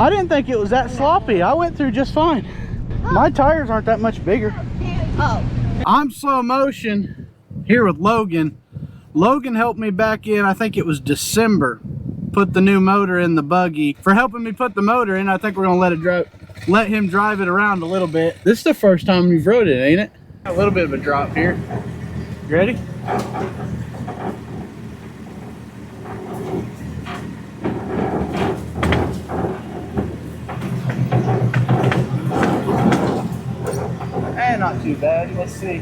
I didn't think it was that sloppy. I went through just fine. My tires aren't that much bigger. Oh. I'm slow motion here with Logan. Logan helped me back in, I think it was December, put the new motor in the buggy. For helping me put the motor in, I think we're gonna let him drive it around a little bit. This is the first time we've rode it, ain't it? A little bit of a drop here. You ready? Not too bad. Let's see.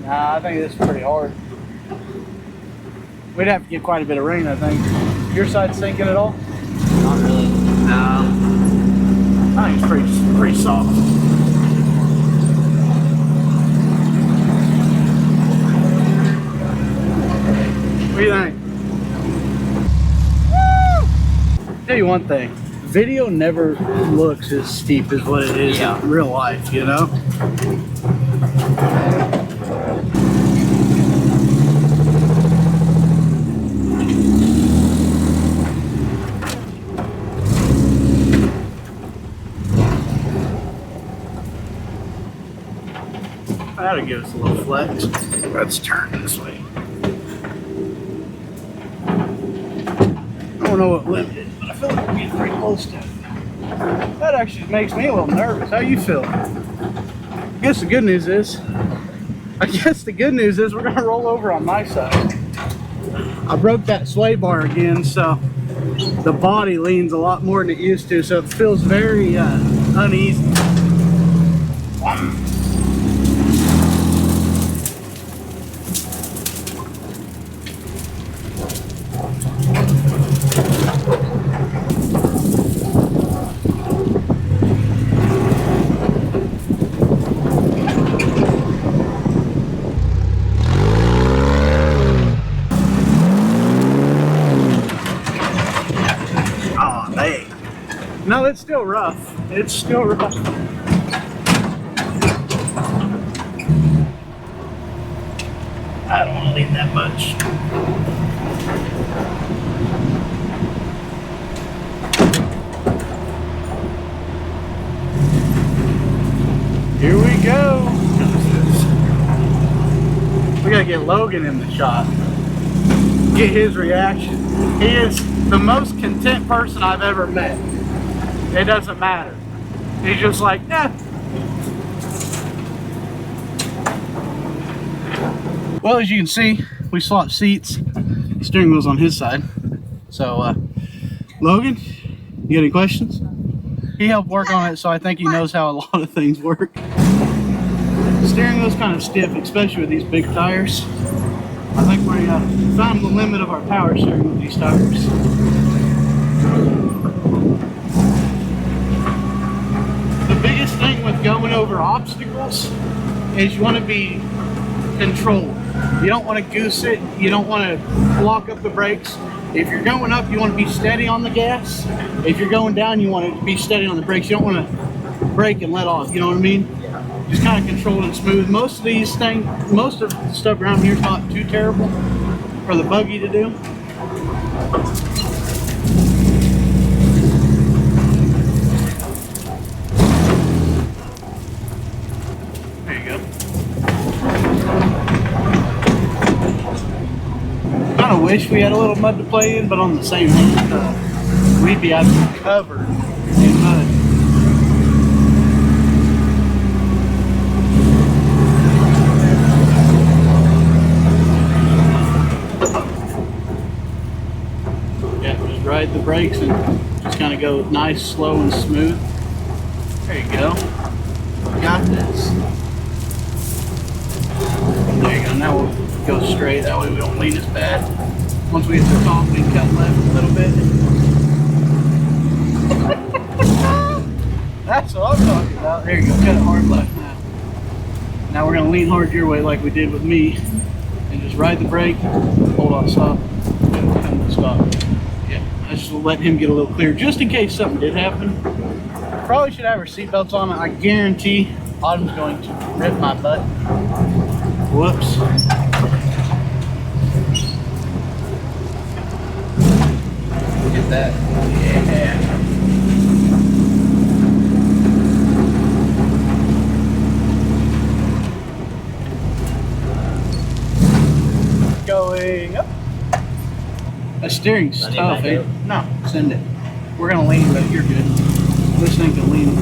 Nah, I think this is pretty hard. We'd have to get quite a bit of rain, I think. Your side sinking at all? Not really. No. I think it's pretty soft. What do you think? Woo! Tell you one thing. Video never looks as steep as what it is in real life, you know? That'll give us a little flex. Let's turn this way. I don't know what limit it is, but I feel like we're getting pretty close to it. That actually makes me a little nervous. How you feel? I guess the good news is we're gonna roll over on my side. I broke that sway bar again, so the body leans a lot more than it used to, so it feels very uneasy. No, it's still rough. It's still rough. I don't want to lean that much. Here we go. We gotta get Logan in the shot. Get his reaction. He is the most content person I've ever met. It doesn't matter. He's just like, eh. Well, as you can see, we swapped seats. The steering wheel's on his side. So, Logan, you got any questions? He helped work on it, so I think he knows how a lot of things work. The steering wheel's kind of stiff, especially with these big tires. I think we found the limit of our power steering with these tires. The biggest thing with going over obstacles is you want to be controlled. You don't want to goose it. You don't want to lock up the brakes. If you're going up, you want to be steady on the gas. If you're going down, you want to be steady on the brakes. You don't want to brake and let off. You know what I mean? Just kind of controlled and smooth. Most of the stuff around here is not too terrible for the buggy to do. There you go. Kind of wish we had a little mud to play in, but on the same hand, we'd be absolutely covered in mud. Ride the brakes and just kind of go nice, slow, and smooth. There you go. Got this. There you go. Now we'll go straight. That way we don't lean as bad. Once we get to the top, we can cut left a little bit. That's what I'm talking about. There you go. Cut it hard left now. Now we're going to lean hard your way like we did with me. And just ride the brake. Hold on, stop. And stop. I just let him get a little clear, just in case something did happen. Probably should have our seatbelts on. I guarantee Autumn's going to rip my butt. Whoops. Look at that. Yeah. steering's I need tough, my eh? dope. No, send it. We're gonna lean, but you're good. This thing can lean.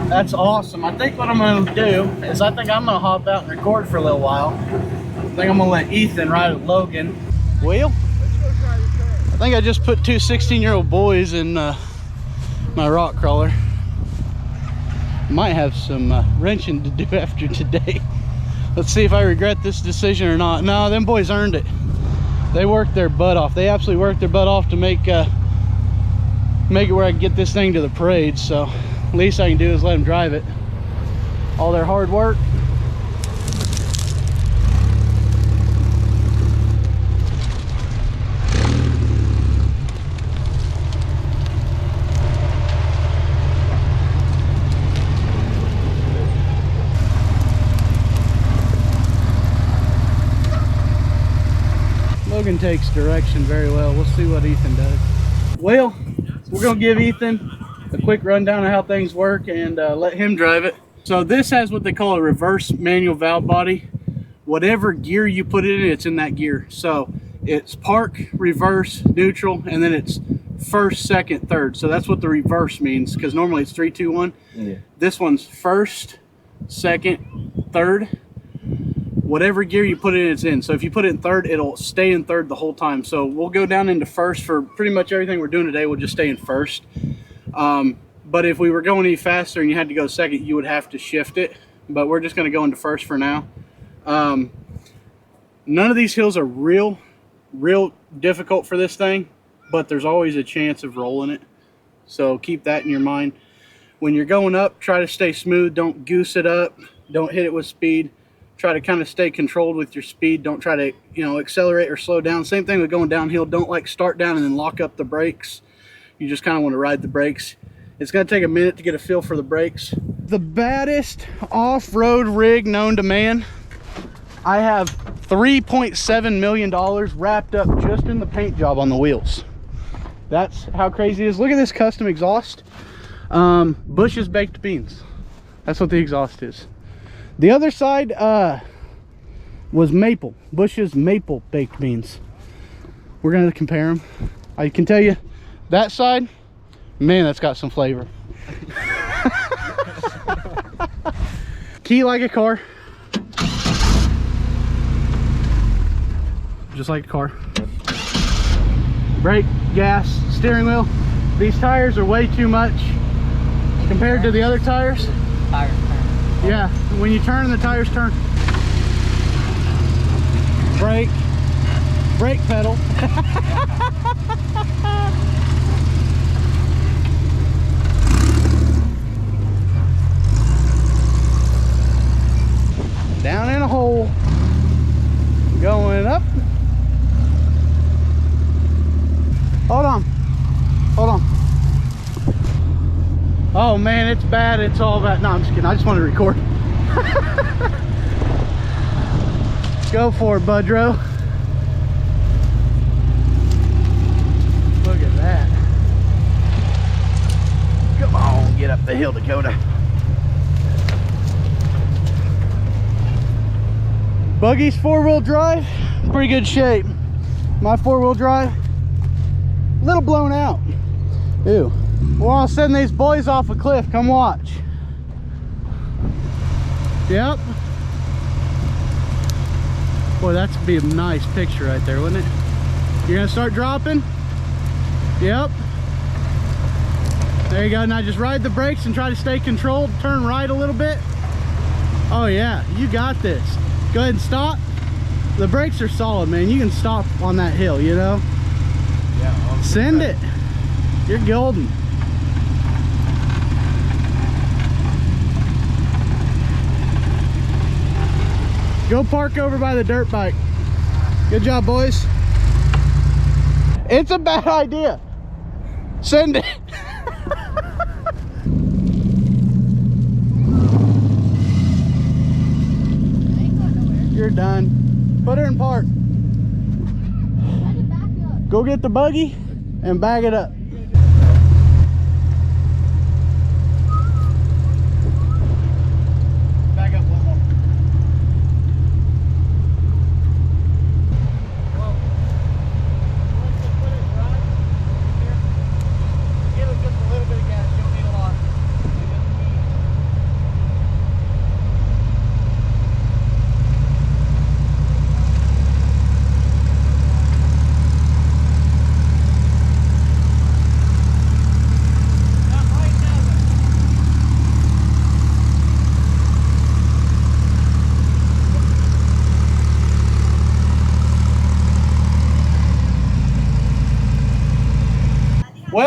That's awesome. I think what I'm gonna do is I think I'm gonna hop out and record for a little while. I think I'm gonna let Ethan ride with Logan. Will? I think I just put two 16-year-old boys in my rock crawler. Might have some wrenching to do after today. Let's see if I regret this decision or not. No, them boys earned it. They worked their butt off. They absolutely worked their butt off to make it where I can get this thing to the parade. So least I can do is let them drive it. All their hard work. Logan takes direction very well. We'll see what Ethan does. Well, we're gonna give Ethan a quick rundown of how things work and let him drive it. So this has what they call a reverse manual valve body. Whatever gear you put it in, it's in that gear. So it's park, reverse, neutral, and then it's first, second, third. So that's what the reverse means, because normally it's 3, 2, 1. Yeah. This one's first, second, third. Whatever gear you put it in, it's in. So if you put it in third, it'll stay in third the whole time. So we'll go down into first for pretty much everything we're doing today. We'll just stay in first. But if we were going any faster and you had to go second, you would have to shift it. But we're just going to go into first for now. None of these hills are real difficult for this thing, but there's always a chance of rolling it. So keep that in your mind. When you're going up, try to stay smooth. Don't goose it up. Don't hit it with speed. Try to kind of stay controlled with your speed. Don't try to, accelerate or slow down. Same thing with going downhill. Don't like start down and then lock up the brakes. You just kind of want to ride the brakes. It's going to take a minute to get a feel for the brakes. The baddest off-road rig known to man. I have $3.7 million wrapped up just in the paint job on the wheels. That's how crazy it is. Look at this custom exhaust. Bush's baked beans. That's what the exhaust is. The other side was maple. Bush's maple baked beans. We're going to compare them. I can tell you, that side, man, that's got some flavor. Key like a car. Just like a car. Brake, gas, steering wheel. These tires are way too much compared to the other tires. Tires turn. Yeah, when you turn, the tires turn. Brake pedal. Down in a hole, going up. Hold on. Oh man, it's bad. It's all bad. No, I'm just kidding. I just want to record. Go for it, Budro. Look at that. Come on, get up the hill, Dakota. Buggy's 4-wheel drive, pretty good shape. My 4-wheel drive, a little blown out. Ew. We're gonna send these boys off a cliff. Come watch. Yep. Boy, that'd be a nice picture right there, wouldn't it? You're gonna start dropping. Yep. There you go. Now just ride the brakes and try to stay controlled. Turn right a little bit. Oh yeah, you got this. Go ahead and stop. The brakes are solid, man. You can stop on that hill, you know? Yeah. Send it. You're golden. Go park over by the dirt bike. Good job, boys. It's a bad idea. Send it. You're done. Put her in park. Go get the buggy and bag it up.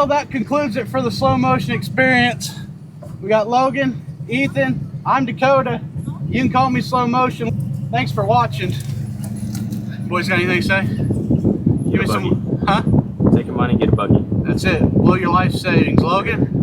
Well, that concludes it for the slow motion experience. We got Logan, Ethan, I'm Dakota. You can call me Slow Motion. Thanks for watching. Boys, got anything to say? Give me some, huh? Take your money and get a buggy. That's it. Blow your life savings. Logan?